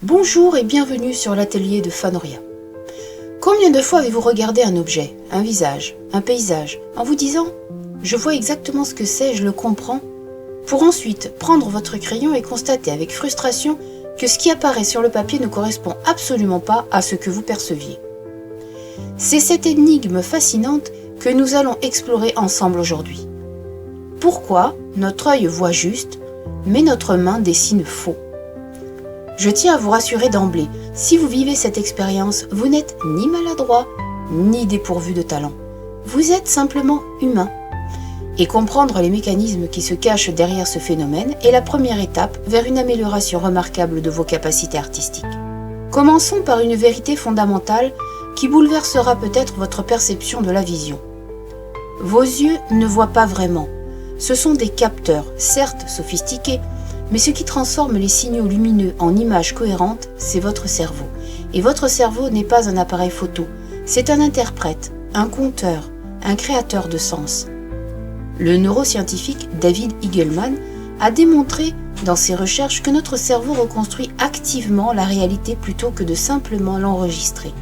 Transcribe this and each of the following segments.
Bonjour et bienvenue sur l'atelier de Fanoria. Combien de fois avez-vous regardé un objet, un visage, un paysage, en vous disant « je vois exactement ce que c'est, je le comprends », pour ensuite prendre votre crayon et constater avec frustration que ce qui apparaît sur le papier ne correspond absolument pas à ce que vous perceviez. C'est cette énigme fascinante que nous allons explorer ensemble aujourd'hui. Pourquoi notre œil voit juste, mais notre main dessine faux? Je tiens à vous rassurer d'emblée, si vous vivez cette expérience, vous n'êtes ni maladroit, ni dépourvu de talent. Vous êtes simplement humain. Et comprendre les mécanismes qui se cachent derrière ce phénomène est la première étape vers une amélioration remarquable de vos capacités artistiques. Commençons par une vérité fondamentale qui bouleversera peut-être votre perception de la vision. Vos yeux ne voient pas vraiment. Ce sont des capteurs, certes sophistiqués, mais ce qui transforme les signaux lumineux en images cohérentes, c'est votre cerveau. Et votre cerveau n'est pas un appareil photo, c'est un interprète, un conteur, un créateur de sens. Le neuroscientifique David Eagleman a démontré dans ses recherches que notre cerveau reconstruit activement la réalité plutôt que de simplement l'enregistrer.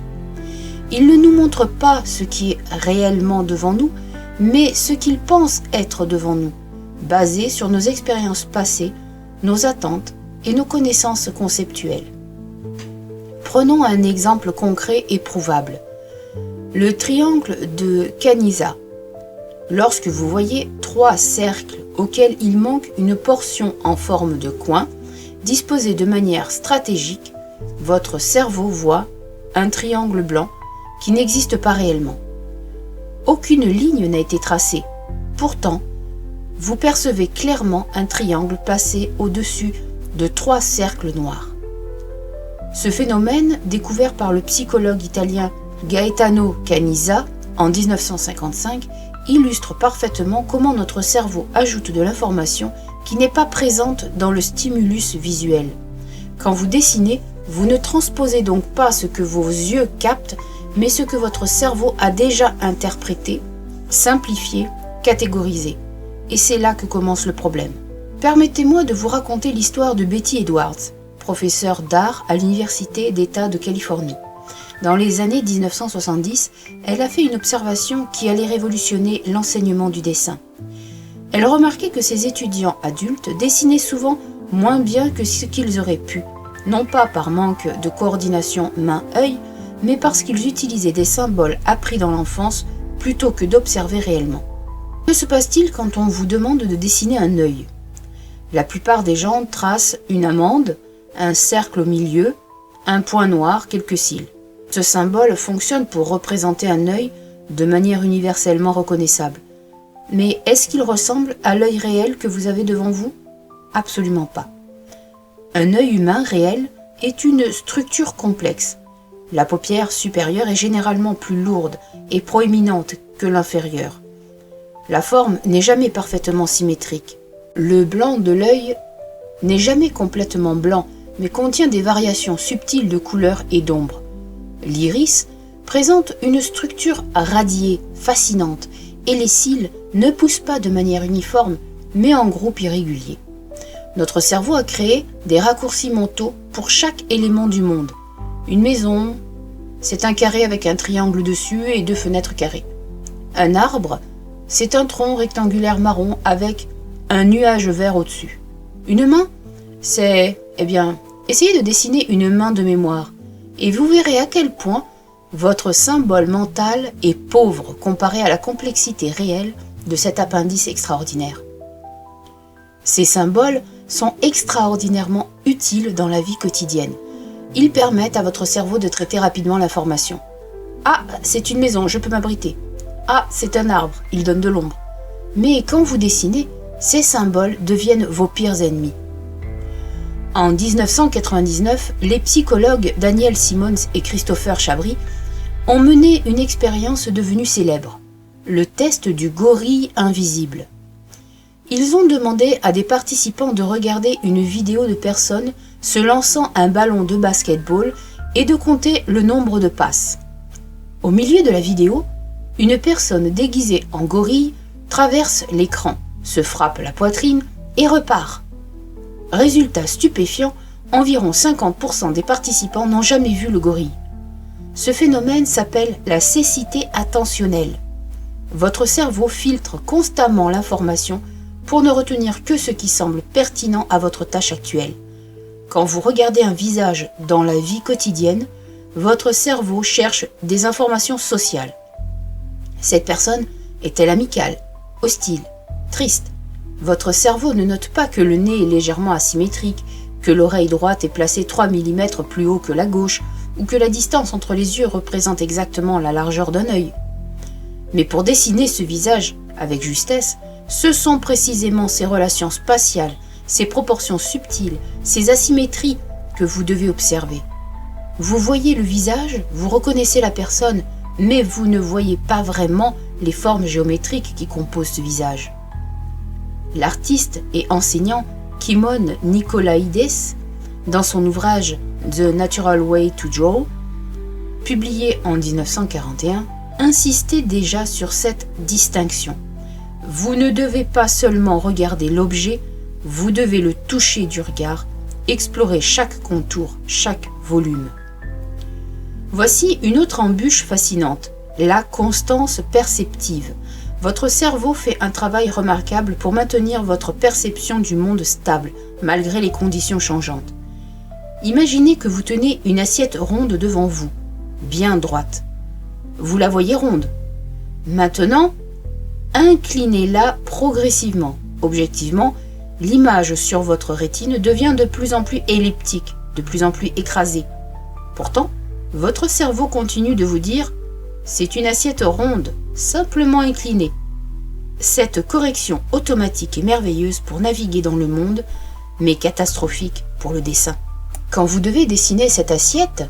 Il ne nous montre pas ce qui est réellement devant nous, mais ce qu'il pense être devant nous, basé sur nos expériences passées, nos attentes et nos connaissances conceptuelles. Prenons un exemple concret et prouvable. Le triangle de Kanizsa. Lorsque vous voyez 3 cercles auxquels il manque une portion en forme de coin, disposée de manière stratégique, votre cerveau voit un triangle blanc qui n'existe pas réellement. Aucune ligne n'a été tracée. Pourtant, vous percevez clairement un triangle placé au-dessus de 3 cercles noirs. Ce phénomène, découvert par le psychologue italien Gaetano Canizza en 1955, illustre parfaitement comment notre cerveau ajoute de l'information qui n'est pas présente dans le stimulus visuel. Quand vous dessinez, vous ne transposez donc pas ce que vos yeux captent, mais ce que votre cerveau a déjà interprété, simplifié, catégorisé. Et c'est là que commence le problème. Permettez-moi de vous raconter l'histoire de Betty Edwards, professeure d'art à l'Université d'État de Californie. Dans les années 1970, elle a fait une observation qui allait révolutionner l'enseignement du dessin. Elle remarquait que ses étudiants adultes dessinaient souvent moins bien que ce qu'ils auraient pu, non pas par manque de coordination main-œil, mais parce qu'ils utilisaient des symboles appris dans l'enfance plutôt que d'observer réellement. Que se passe-t-il quand on vous demande de dessiner un œil? La plupart des gens tracent une amande, un cercle au milieu, un point noir, quelques cils. Ce symbole fonctionne pour représenter un œil de manière universellement reconnaissable. Mais est-ce qu'il ressemble à l'œil réel que vous avez devant vous? Absolument pas. Un œil humain réel est une structure complexe. La paupière supérieure est généralement plus lourde et proéminente que l'inférieure. La forme n'est jamais parfaitement symétrique. Le blanc de l'œil n'est jamais complètement blanc, mais contient des variations subtiles de couleur et d'ombre. L'iris présente une structure radiée, fascinante, et les cils ne poussent pas de manière uniforme, mais en groupes irréguliers. Notre cerveau a créé des raccourcis mentaux pour chaque élément du monde. Une maison, c'est un carré avec un triangle dessus et 2 fenêtres carrées. Un arbre, c'est un tronc rectangulaire marron avec un nuage vert au-dessus. Une main, c'est, essayez de dessiner une main de mémoire et vous verrez à quel point votre symbole mental est pauvre comparé à la complexité réelle de cet appendice extraordinaire. Ces symboles sont extraordinairement utiles dans la vie quotidienne. Ils permettent à votre cerveau de traiter rapidement l'information. Ah, c'est une maison, je peux m'abriter. Ah, c'est un arbre, il donne de l'ombre. Mais quand vous dessinez, ces symboles deviennent vos pires ennemis. En 1999, les psychologues Daniel Simmons et Christopher Chabry ont mené une expérience devenue célèbre, le test du gorille invisible. Ils ont demandé à des participants de regarder une vidéo de personnes se lançant un ballon de basket-ball et de compter le nombre de passes. Au milieu de la vidéo, une personne déguisée en gorille traverse l'écran, se frappe la poitrine et repart. Résultat stupéfiant, environ 50% des participants n'ont jamais vu le gorille. Ce phénomène s'appelle la cécité attentionnelle. Votre cerveau filtre constamment l'information pour ne retenir que ce qui semble pertinent à votre tâche actuelle. Quand vous regardez un visage dans la vie quotidienne, votre cerveau cherche des informations sociales. Cette personne est-elle amicale, hostile, triste? Votre cerveau ne note pas que le nez est légèrement asymétrique, que l'oreille droite est placée 3 mm plus haut que la gauche, ou que la distance entre les yeux représente exactement la largeur d'un œil. Mais pour dessiner ce visage avec justesse, ce sont précisément ces relations spatiales, ces proportions subtiles, ces asymétries que vous devez observer. Vous voyez le visage, vous reconnaissez la personne, mais vous ne voyez pas vraiment les formes géométriques qui composent ce visage. L'artiste et enseignant Kimon Nicolaides, dans son ouvrage The Natural Way to Draw, publié en 1941, insistait déjà sur cette distinction. Vous ne devez pas seulement regarder l'objet, vous devez le toucher du regard, explorer chaque contour, chaque volume. Voici une autre embûche fascinante, la constance perceptive. Votre cerveau fait un travail remarquable pour maintenir votre perception du monde stable, malgré les conditions changeantes. Imaginez que vous tenez une assiette ronde devant vous, bien droite. Vous la voyez ronde. Maintenant, inclinez-la progressivement. Objectivement, l'image sur votre rétine devient de plus en plus elliptique, de plus en plus écrasée. Pourtant, votre cerveau continue de vous dire « c'est une assiette ronde, simplement inclinée ». Cette correction automatique est merveilleuse pour naviguer dans le monde, mais catastrophique pour le dessin. Quand vous devez dessiner cette assiette,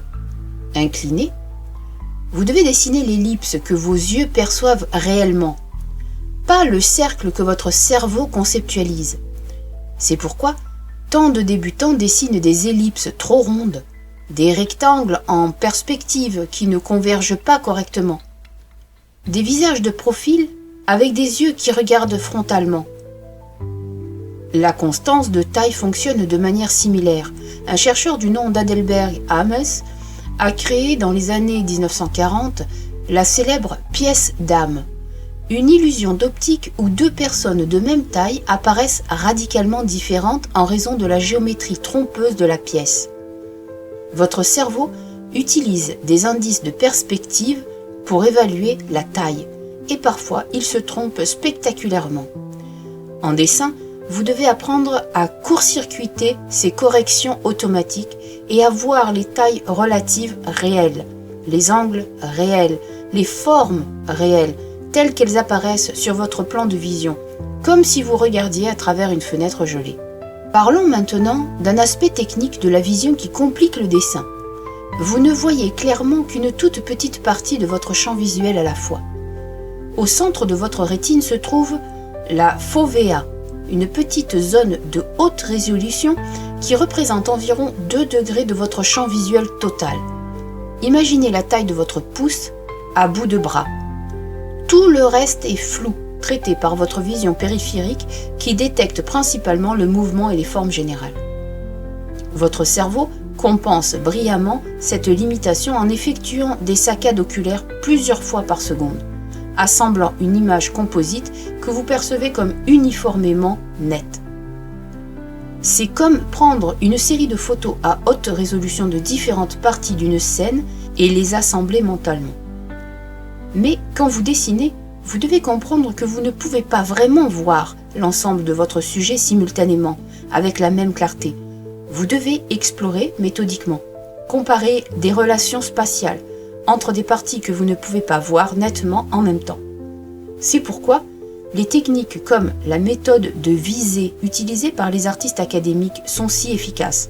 inclinée, vous devez dessiner l'ellipse que vos yeux perçoivent réellement, pas le cercle que votre cerveau conceptualise. C'est pourquoi tant de débutants dessinent des ellipses trop rondes, des rectangles en perspective qui ne convergent pas correctement, des visages de profil avec des yeux qui regardent frontalement. La constance de taille fonctionne de manière similaire. Un chercheur du nom d'Adelbert Ames a créé dans les années 1940 la célèbre pièce d'âme, une illusion d'optique où deux personnes de même taille apparaissent radicalement différentes en raison de la géométrie trompeuse de la pièce. Votre cerveau utilise des indices de perspective pour évaluer la taille, et parfois il se trompe spectaculairement. En dessin, vous devez apprendre à court-circuiter ces corrections automatiques et à voir les tailles relatives réelles, les angles réels, les formes réelles, telles qu'elles apparaissent sur votre plan de vision, comme si vous regardiez à travers une fenêtre gelée. Parlons maintenant d'un aspect technique de la vision qui complique le dessin. Vous ne voyez clairement qu'une toute petite partie de votre champ visuel à la fois. Au centre de votre rétine se trouve la fovea, une petite zone de haute résolution qui représente environ 2 degrés de votre champ visuel total. Imaginez la taille de votre pouce à bout de bras. Tout le reste est flou, traité par votre vision périphérique qui détecte principalement le mouvement et les formes générales. Votre cerveau compense brillamment cette limitation en effectuant des saccades oculaires plusieurs fois par seconde, assemblant une image composite que vous percevez comme uniformément nette. C'est comme prendre une série de photos à haute résolution de différentes parties d'une scène et les assembler mentalement. Mais quand vous dessinez, vous devez comprendre que vous ne pouvez pas vraiment voir l'ensemble de votre sujet simultanément, avec la même clarté. Vous devez explorer méthodiquement, comparer des relations spatiales entre des parties que vous ne pouvez pas voir nettement en même temps. C'est pourquoi les techniques comme la méthode de visée utilisée par les artistes académiques sont si efficaces.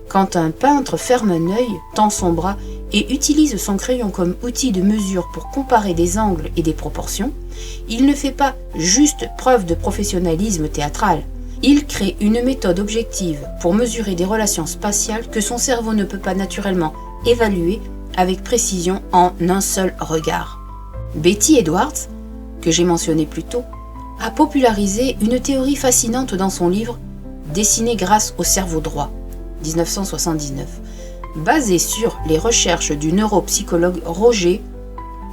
Quand un peintre ferme un œil, tend son bras et utilise son crayon comme outil de mesure pour comparer des angles et des proportions, il ne fait pas juste preuve de professionnalisme théâtral. Il crée une méthode objective pour mesurer des relations spatiales que son cerveau ne peut pas naturellement évaluer avec précision en un seul regard. Betty Edwards, que j'ai mentionné plus tôt, a popularisé une théorie fascinante dans son livre « Dessiner grâce au cerveau droit ». 1979, basée sur les recherches du neuropsychologue Roger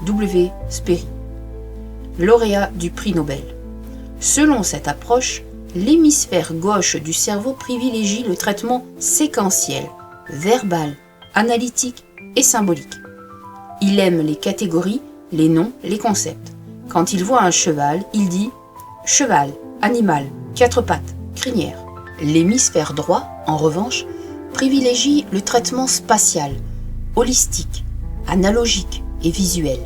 W. Sperry, lauréat du prix Nobel. Selon cette approche, l'hémisphère gauche du cerveau privilégie le traitement séquentiel, verbal, analytique et symbolique. Il aime les catégories, les noms, les concepts. Quand il voit un cheval, il dit « cheval, animal, quatre pattes, crinière ». L'hémisphère droit, en revanche, privilégie le traitement spatial, holistique, analogique et visuel.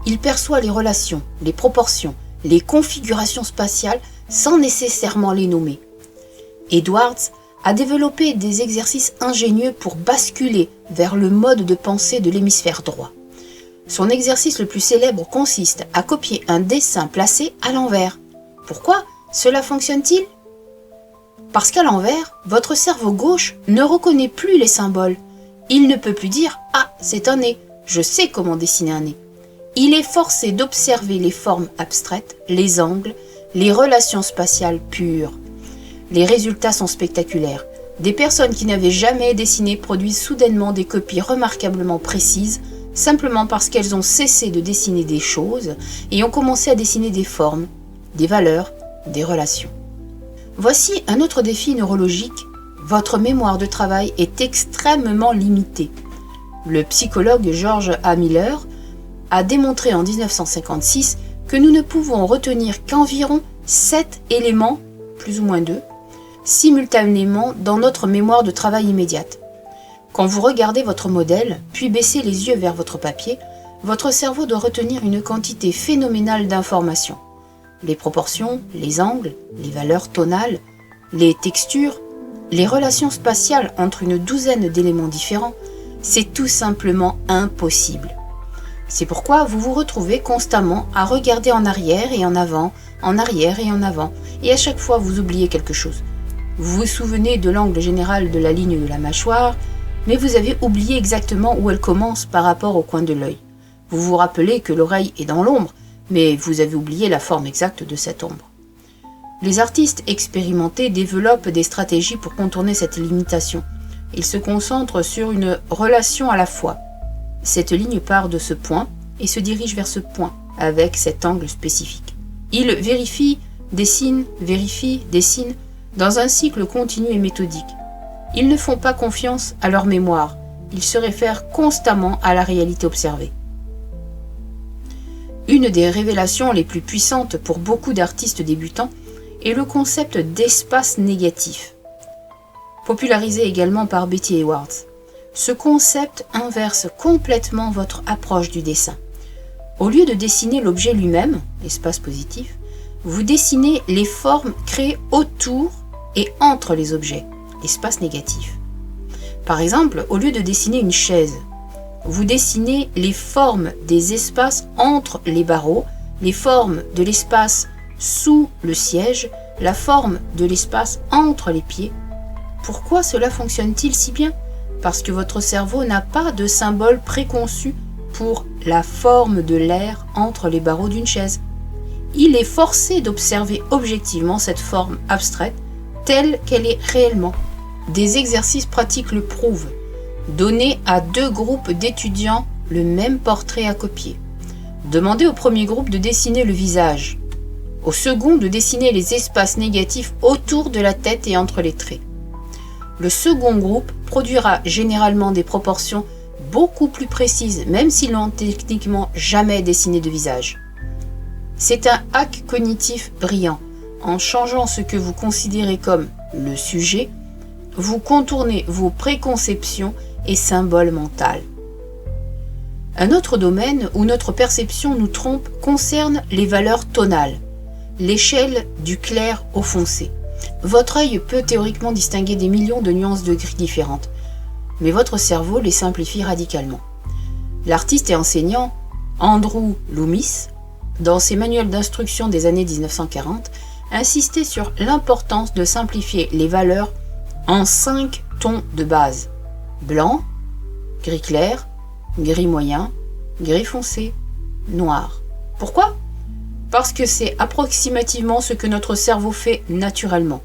Il perçoit les relations, les proportions, les configurations spatiales sans nécessairement les nommer. Edwards a développé des exercices ingénieux pour basculer vers le mode de pensée de l'hémisphère droit. Son exercice le plus célèbre consiste à copier un dessin placé à l'envers. Pourquoi cela fonctionne-t-il ? Parce qu'à l'envers, votre cerveau gauche ne reconnaît plus les symboles. Il ne peut plus dire « Ah, c'est un nez, je sais comment dessiner un nez ». Il est forcé d'observer les formes abstraites, les angles, les relations spatiales pures. Les résultats sont spectaculaires. Des personnes qui n'avaient jamais dessiné produisent soudainement des copies remarquablement précises, simplement parce qu'elles ont cessé de dessiner des choses et ont commencé à dessiner des formes, des valeurs, des relations. Voici un autre défi neurologique. Votre mémoire de travail est extrêmement limitée. Le psychologue George A. Miller a démontré en 1956 que nous ne pouvons retenir qu'environ 7 éléments, plus ou moins 2, simultanément dans notre mémoire de travail immédiate. Quand vous regardez votre modèle, puis baissez les yeux vers votre papier, votre cerveau doit retenir une quantité phénoménale d'informations. Les proportions, les angles, les valeurs tonales, les textures, les relations spatiales entre une douzaine d'éléments différents, c'est tout simplement impossible. C'est pourquoi vous vous retrouvez constamment à regarder en arrière et en avant, en arrière et en avant, et à chaque fois vous oubliez quelque chose. Vous vous souvenez de l'angle général de la ligne de la mâchoire, mais vous avez oublié exactement où elle commence par rapport au coin de l'œil. Vous vous rappelez que l'oreille est dans l'ombre, mais vous avez oublié la forme exacte de cette ombre. Les artistes expérimentés développent des stratégies pour contourner cette limitation. Ils se concentrent sur une relation à la fois. Cette ligne part de ce point et se dirige vers ce point, avec cet angle spécifique. Ils vérifient, dessinent, dans un cycle continu et méthodique. Ils ne font pas confiance à leur mémoire, ils se réfèrent constamment à la réalité observée. Une des révélations les plus puissantes pour beaucoup d'artistes débutants est le concept d'espace négatif, popularisé également par Betty Edwards. Ce concept inverse complètement votre approche du dessin. Au lieu de dessiner l'objet lui-même, l'espace positif, vous dessinez les formes créées autour et entre les objets, l'espace négatif. Par exemple, au lieu de dessiner une chaise, vous dessinez les formes des espaces entre les barreaux, les formes de l'espace sous le siège, la forme de l'espace entre les pieds. Pourquoi cela fonctionne-t-il si bien ? Parce que votre cerveau n'a pas de symbole préconçu pour la forme de l'air entre les barreaux d'une chaise. Il est forcé d'observer objectivement cette forme abstraite telle qu'elle est réellement. Des exercices pratiques le prouvent. Donnez à 2 groupes d'étudiants le même portrait à copier. Demandez au premier groupe de dessiner le visage, au second de dessiner les espaces négatifs autour de la tête et entre les traits. Le second groupe produira généralement des proportions beaucoup plus précises, même s'ils n'ont techniquement jamais dessiné de visage. C'est un hack cognitif brillant. En changeant ce que vous considérez comme le sujet, vous contournez vos préconceptions et symboles mentaux. Un autre domaine où notre perception nous trompe concerne les valeurs tonales, l'échelle du clair au foncé. Votre œil peut théoriquement distinguer des millions de nuances de gris différentes, mais votre cerveau les simplifie radicalement. L'artiste et enseignant Andrew Loomis, dans ses manuels d'instruction des années 1940, insistait sur l'importance de simplifier les valeurs en 5 tons de base: blanc, gris clair, gris moyen, gris foncé, noir. Pourquoi ? Parce que c'est approximativement ce que notre cerveau fait naturellement.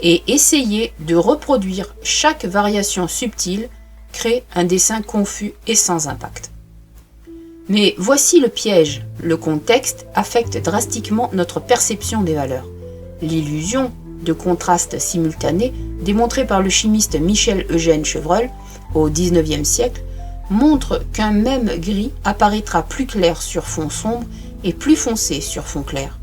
et essayez de reproduire chaque variation subtile crée un dessin confus et sans impact. Mais voici le piège, le contexte affecte drastiquement notre perception des valeurs. L'illusion de contraste simultané, démontrée par le chimiste Michel-Eugène Chevreul au XIXe siècle, montre qu'un même gris apparaîtra plus clair sur fond sombre et plus foncé sur fond clair.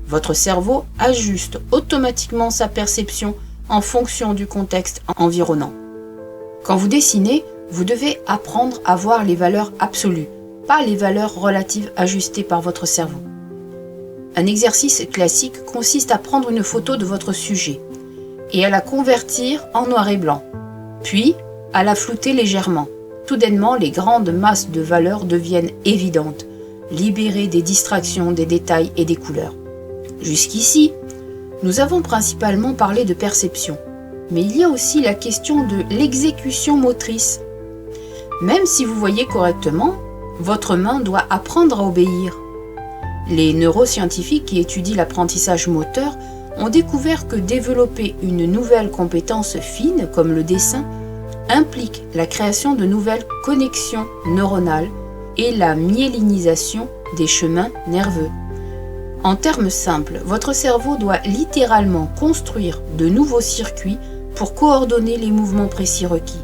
Votre cerveau ajuste automatiquement sa perception en fonction du contexte environnant. Quand vous dessinez, vous devez apprendre à voir les valeurs absolues, pas les valeurs relatives ajustées par votre cerveau. Un exercice classique consiste à prendre une photo de votre sujet et à la convertir en noir et blanc, puis à la flouter légèrement. Soudainement, les grandes masses de valeurs deviennent évidentes, libérées des distractions, des détails et des couleurs. Jusqu'ici, nous avons principalement parlé de perception, mais il y a aussi la question de l'exécution motrice. Même si vous voyez correctement, votre main doit apprendre à obéir. Les neuroscientifiques qui étudient l'apprentissage moteur ont découvert que développer une nouvelle compétence fine, comme le dessin, implique la création de nouvelles connexions neuronales et la myélinisation des chemins nerveux. En termes simples, votre cerveau doit littéralement construire de nouveaux circuits pour coordonner les mouvements précis requis.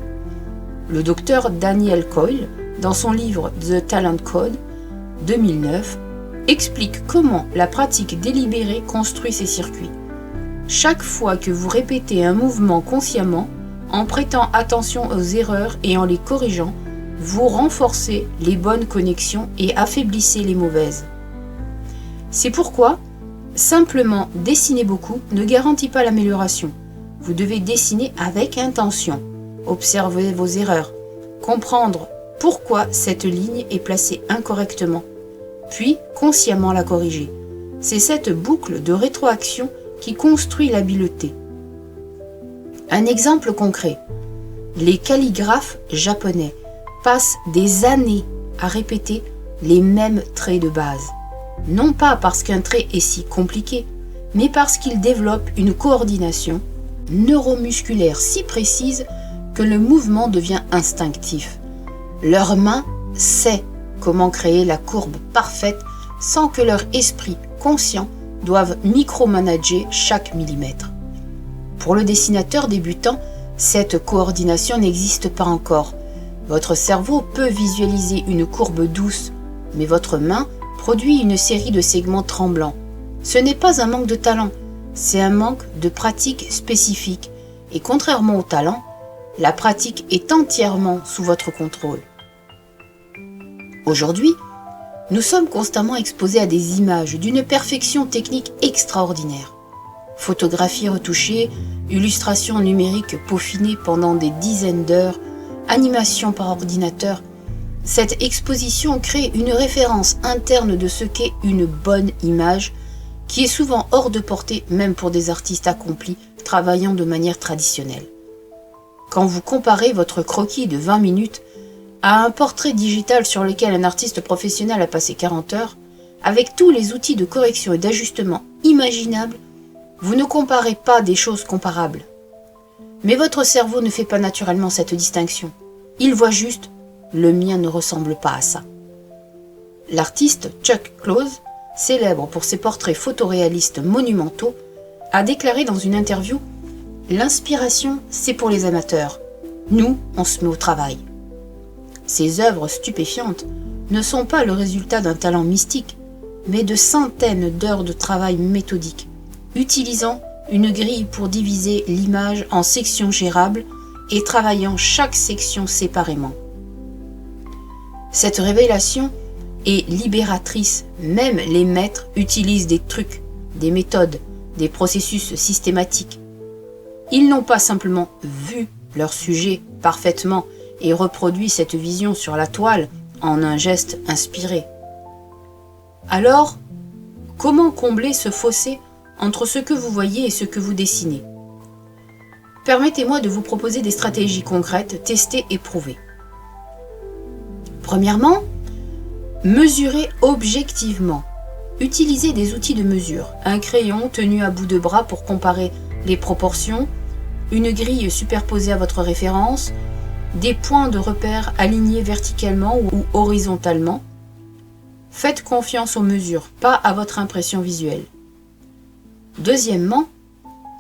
Le docteur Daniel Coyle, dans son livre The Talent Code 2009, explique comment la pratique délibérée construit ces circuits. Chaque fois que vous répétez un mouvement consciemment, en prêtant attention aux erreurs et en les corrigeant, vous renforcez les bonnes connexions et affaiblissez les mauvaises. C'est pourquoi, simplement dessiner beaucoup ne garantit pas l'amélioration. Vous devez dessiner avec intention, observer vos erreurs, comprendre pourquoi cette ligne est placée incorrectement, puis consciemment la corriger. C'est cette boucle de rétroaction qui construit l'habileté. Un exemple concret. Les calligraphes japonais passent des années à répéter les mêmes traits de base. Non pas parce qu'un trait est si compliqué, mais parce qu'ils développent une coordination neuromusculaire si précise que le mouvement devient instinctif. Leur main sait comment créer la courbe parfaite sans que leur esprit conscient doive micromanager chaque millimètre. Pour le dessinateur débutant, cette coordination n'existe pas encore. Votre cerveau peut visualiser une courbe douce, mais votre main produit une série de segments tremblants. Ce n'est pas un manque de talent, c'est un manque de pratique spécifique. Et contrairement au talent, la pratique est entièrement sous votre contrôle. Aujourd'hui, nous sommes constamment exposés à des images d'une perfection technique extraordinaire. Photographies retouchées, illustrations numériques peaufinées pendant des dizaines d'heures, animations par ordinateur. Cette exposition crée une référence interne de ce qu'est une bonne image, qui est souvent hors de portée même pour des artistes accomplis travaillant de manière traditionnelle. Quand vous comparez votre croquis de 20 minutes à un portrait digital sur lequel un artiste professionnel a passé 40 heures, avec tous les outils de correction et d'ajustement imaginables, vous ne comparez pas des choses comparables. Mais votre cerveau ne fait pas naturellement cette distinction. Il voit juste « le mien ne ressemble pas à ça ». L'artiste Chuck Close, célèbre pour ses portraits photoréalistes monumentaux, a déclaré dans une interview « L'inspiration, c'est pour les amateurs. Nous, on se met au travail ». Ces œuvres stupéfiantes ne sont pas le résultat d'un talent mystique, mais de centaines d'heures de travail méthodique, utilisant une grille pour diviser l'image en sections gérables et travaillant chaque section séparément. Cette révélation est libératrice, même les maîtres utilisent des trucs, des méthodes, des processus systématiques. Ils n'ont pas simplement vu leur sujet parfaitement et reproduit cette vision sur la toile en un geste inspiré. Alors, comment combler ce fossé entre ce que vous voyez et ce que vous dessinez? Permettez-moi de vous proposer des stratégies concrètes, testées et prouvées. Premièrement, mesurez objectivement. Utilisez des outils de mesure, un crayon tenu à bout de bras pour comparer les proportions, une grille superposée à votre référence, des points de repère alignés verticalement ou horizontalement. Faites confiance aux mesures, pas à votre impression visuelle. Deuxièmement,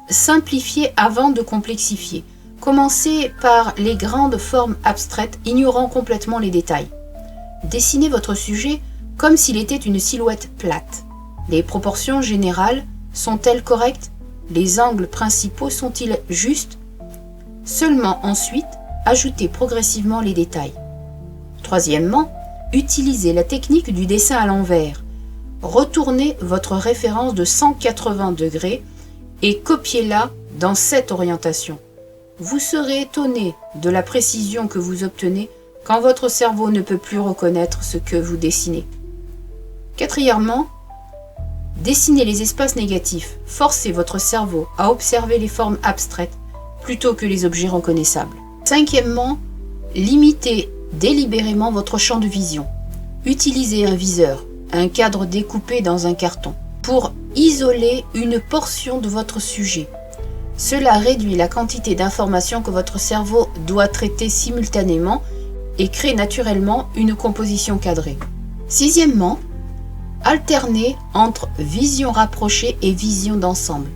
simplifiez avant de complexifier. Commencez par les grandes formes abstraites, ignorant complètement les détails. Dessinez votre sujet comme s'il était une silhouette plate. Les proportions générales sont-elles correctes? Les angles principaux sont-ils justes? Seulement ensuite, ajoutez progressivement les détails. Troisièmement, utilisez la technique du dessin à l'envers. Retournez votre référence de 180 degrés et copiez-la dans cette orientation. Vous serez étonné de la précision que vous obtenez quand votre cerveau ne peut plus reconnaître ce que vous dessinez. Quatrièmement, dessinez les espaces négatifs. Forcez votre cerveau à observer les formes abstraites plutôt que les objets reconnaissables. Cinquièmement, limitez délibérément votre champ de vision. Utilisez un viseur, un cadre découpé dans un carton, pour isoler une portion de votre sujet. Cela réduit la quantité d'informations que votre cerveau doit traiter simultanément et crée naturellement une composition cadrée. Sixièmement, alternez entre vision rapprochée et vision d'ensemble.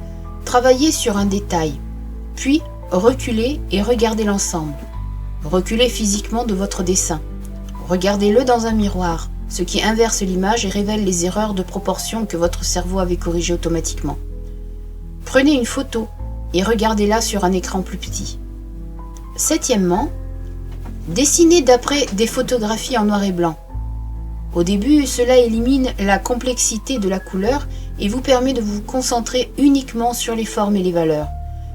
Travaillez sur un détail, puis reculez et regardez l'ensemble. Reculez physiquement de votre dessin. Regardez-le dans un miroir, ce qui inverse l'image et révèle les erreurs de proportion que votre cerveau avait corrigées automatiquement. Prenez une photo et regardez-la sur un écran plus petit. Septièmement, dessinez d'après des photographies en noir et blanc. Au début, cela élimine la complexité de la couleur et vous permet de vous concentrer uniquement sur les formes et les valeurs.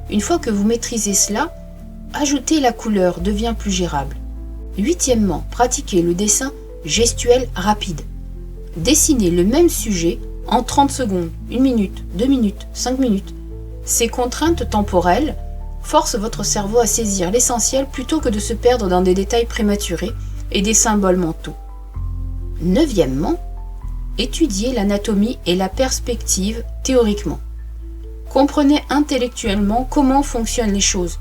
Une fois que vous maîtrisez cela, ajouter la couleur devient plus gérable. Huitièmement, pratiquez le dessin gestuel rapide. Dessinez le même sujet en 30 secondes, 1 minute, 2 minutes, 5 minutes. Ces contraintes temporelles forcent votre cerveau à saisir l'essentiel plutôt que de se perdre dans des détails prématurés et des symboles mentaux. Neuvièmement, étudiez l'anatomie et la perspective théoriquement. Comprenez intellectuellement comment fonctionnent les choses.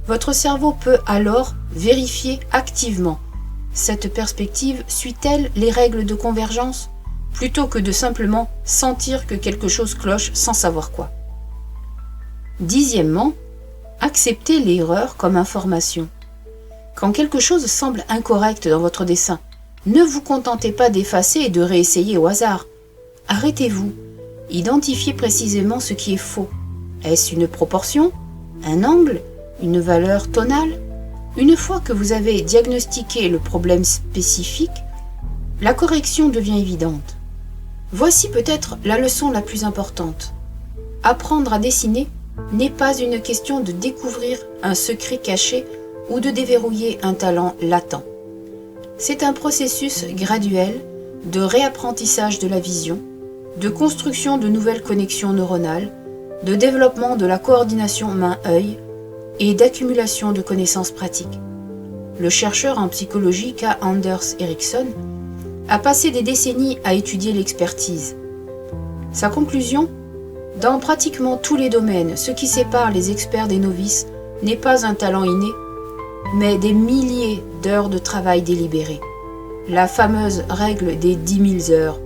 Votre cerveau peut alors vérifier activement. Cette perspective suit-elle les règles de convergence, plutôt que de simplement sentir que quelque chose cloche sans savoir quoi. Dixièmement, acceptez l'erreur comme information. Quand quelque chose semble incorrect dans votre dessin, ne vous contentez pas d'effacer et de réessayer au hasard. Arrêtez-vous. Identifiez précisément ce qui est faux. Est-ce une proportion? Un angle? Une valeur tonale? Une fois que vous avez diagnostiqué le problème spécifique, la correction devient évidente. Voici peut-être la leçon la plus importante. Apprendre à dessiner n'est pas une question de découvrir un secret caché ou de déverrouiller un talent latent. C'est un processus graduel de réapprentissage de la vision, de construction de nouvelles connexions neuronales, de développement de la coordination main-œil et d'accumulation de connaissances pratiques. Le chercheur en psychologie K. Anders Ericsson a passé des décennies à étudier l'expertise. Sa conclusion: dans pratiquement tous les domaines, ce qui sépare les experts des novices n'est pas un talent inné, mais des milliers d'heures de travail délibéré. La fameuse règle des 10 000 heures,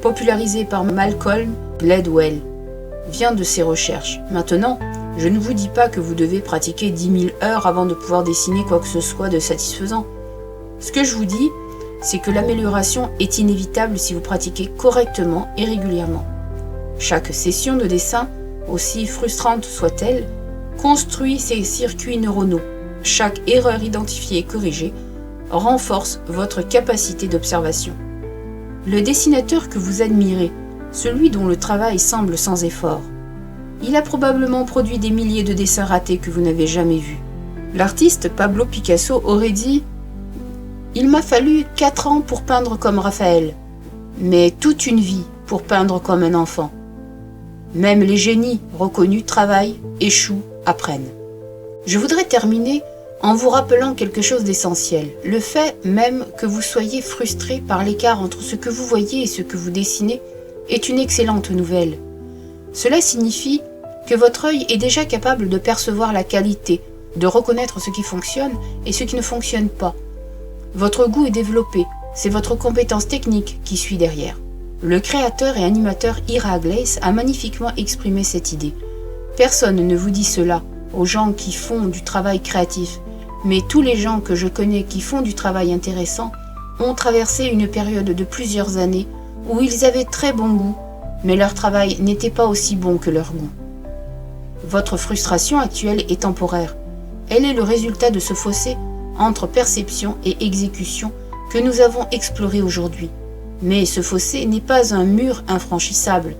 popularisée par Malcolm Gladwell, vient de ces recherches. Maintenant, je ne vous dis pas que vous devez pratiquer 10 000 heures avant de pouvoir dessiner quoi que ce soit de satisfaisant. Ce que je vous dis, c'est que l'amélioration est inévitable si vous pratiquez correctement et régulièrement. Chaque session de dessin, aussi frustrante soit-elle, construit ses circuits neuronaux. Chaque erreur identifiée et corrigée renforce votre capacité d'observation. Le dessinateur que vous admirez, celui dont le travail semble sans effort, il a probablement produit des milliers de dessins ratés que vous n'avez jamais vus. L'artiste Pablo Picasso aurait dit « Il m'a fallu 4 ans pour peindre comme Raphaël, mais toute une vie pour peindre comme un enfant. » Même les génies reconnus travaillent, échouent, apprennent. Je voudrais terminer en vous rappelant quelque chose d'essentiel. Le fait même que vous soyez frustré par l'écart entre ce que vous voyez et ce que vous dessinez est une excellente nouvelle. Cela signifie que votre œil est déjà capable de percevoir la qualité, de reconnaître ce qui fonctionne et ce qui ne fonctionne pas. Votre goût est développé, c'est votre compétence technique qui suit derrière. Le créateur et animateur Ira Gleiss a magnifiquement exprimé cette idée. Personne ne vous dit cela aux gens qui font du travail créatif, mais tous les gens que je connais qui font du travail intéressant ont traversé une période de plusieurs années où ils avaient très bon goût, mais leur travail n'était pas aussi bon que leur goût. Votre frustration actuelle est temporaire. Elle est le résultat de ce fossé entre perception et exécution que nous avons exploré aujourd'hui. Mais ce fossé n'est pas un mur infranchissable.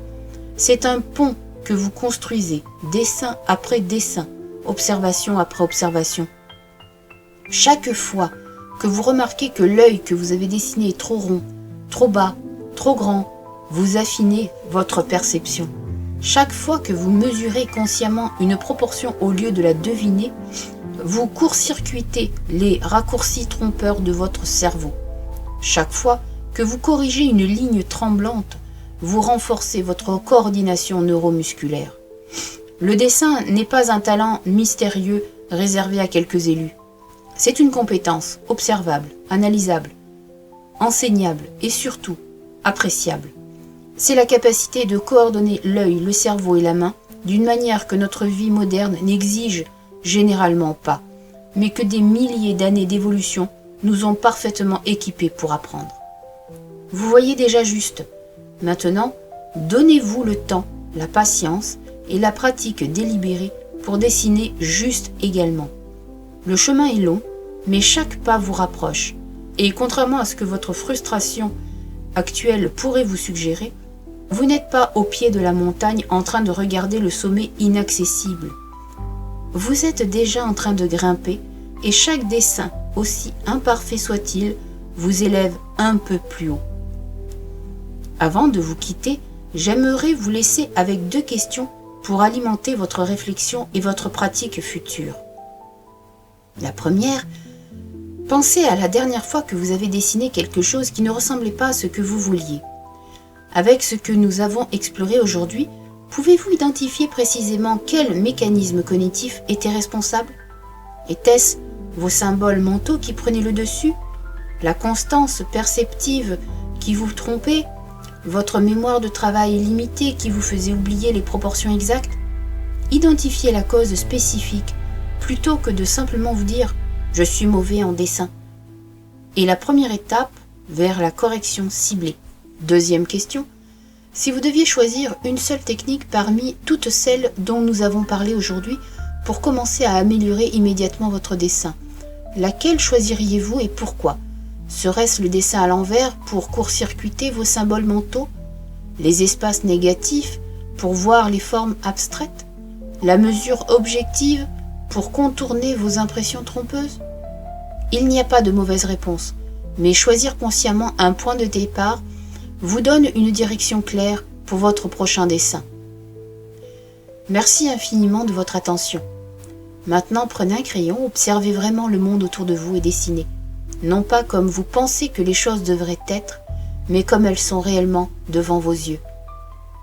C'est un pont que vous construisez, dessin après dessin, observation après observation. Chaque fois que vous remarquez que l'œil que vous avez dessiné est trop rond, trop bas, trop grand, vous affinez votre perception. Chaque fois que vous mesurez consciemment une proportion au lieu de la deviner, vous court-circuitez les raccourcis trompeurs de votre cerveau. Chaque fois que vous corrigez une ligne tremblante, vous renforcez votre coordination neuromusculaire. Le dessin n'est pas un talent mystérieux réservé à quelques élus. C'est une compétence observable, analysable, enseignable et surtout appréciable. C'est la capacité de coordonner l'œil, le cerveau et la main d'une manière que notre vie moderne n'exige généralement pas, mais que des milliers d'années d'évolution nous ont parfaitement équipés pour apprendre. Vous voyez déjà juste. Maintenant, donnez-vous le temps, la patience et la pratique délibérée pour dessiner juste également. Le chemin est long, mais chaque pas vous rapproche. Et contrairement à ce que votre frustration actuelle pourrait vous suggérer, vous n'êtes pas au pied de la montagne en train de regarder le sommet inaccessible. Vous êtes déjà en train de grimper et chaque dessin, aussi imparfait soit-il, vous élève un peu plus haut. Avant de vous quitter, j'aimerais vous laisser avec 2 questions pour alimenter votre réflexion et votre pratique future. La première, pensez à la dernière fois que vous avez dessiné quelque chose qui ne ressemblait pas à ce que vous vouliez. Avec ce que nous avons exploré aujourd'hui, pouvez-vous identifier précisément quel mécanisme cognitif était responsable? Était-ce vos symboles mentaux qui prenaient le dessus? La constance perceptive qui vous trompait? Votre mémoire de travail limitée qui vous faisait oublier les proportions exactes? Identifiez la cause spécifique plutôt que de simplement vous dire « je suis mauvais en dessin ». Et la première étape vers la correction ciblée. Deuxième question, si vous deviez choisir une seule technique parmi toutes celles dont nous avons parlé aujourd'hui pour commencer à améliorer immédiatement votre dessin, laquelle choisiriez-vous et pourquoi? Serait-ce le dessin à l'envers pour court-circuiter vos symboles mentaux? Les espaces négatifs pour voir les formes abstraites? La mesure objective pour contourner vos impressions trompeuses? Il n'y a pas de mauvaise réponse, mais choisir consciemment un point de départ vous donne une direction claire pour votre prochain dessin. Merci infiniment de votre attention. Maintenant, prenez un crayon, observez vraiment le monde autour de vous et dessinez. Non pas comme vous pensez que les choses devraient être, mais comme elles sont réellement devant vos yeux.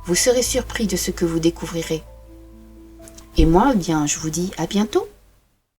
Vous serez surpris de ce que vous découvrirez. Et moi, eh bien, je vous dis à bientôt.